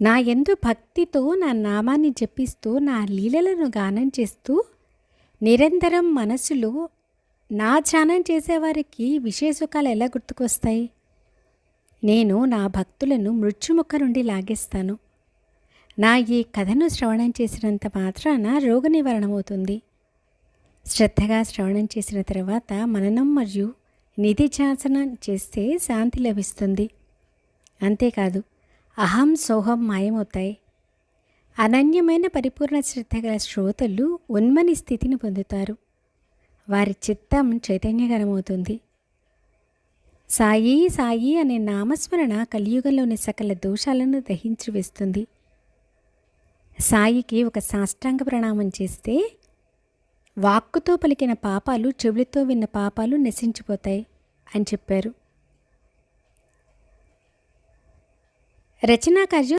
నా యందు భక్తితో నా నామాన్ని జపిస్తూ నా లీలలను గానం చేస్తూ నిరంతరం మనసులో నా ధ్యానం చేసేవారికి విషయసుఖాలు ఎలా గుర్తుకొస్తాయి? నేను నా భక్తులను మృత్యుముఖ నుండి లాగేస్తాను. నా ఈ కథను శ్రవణం చేసినంత మాత్రాన రోగ నివారణమవుతుంది. శ్రద్ధగా శ్రవణం చేసిన తర్వాత మననం మరియు నిధిధ్యాసనం చేస్తే శాంతి లభిస్తుంది. అంతేకాదు అహం సోహం మాయమవుతాయి. అనన్యమైన పరిపూర్ణ శ్రద్ధ గల శ్రోతలు ఉన్మని స్థితిని పొందుతారు. వారి చిత్తం చైతన్యకరమవుతుంది. సాయి సాయి అనే నామస్మరణ కలియుగంలోని సకల దోషాలను దహించి వేస్తుంది. సాయికి ఒక సాష్టాంగ ప్రణామం చేస్తే వాక్కుతో పలికిన పాపాలు, చెవులతో విన్న పాపాలు నశించిపోతాయి అని చెప్పారు. రచనా కార్యం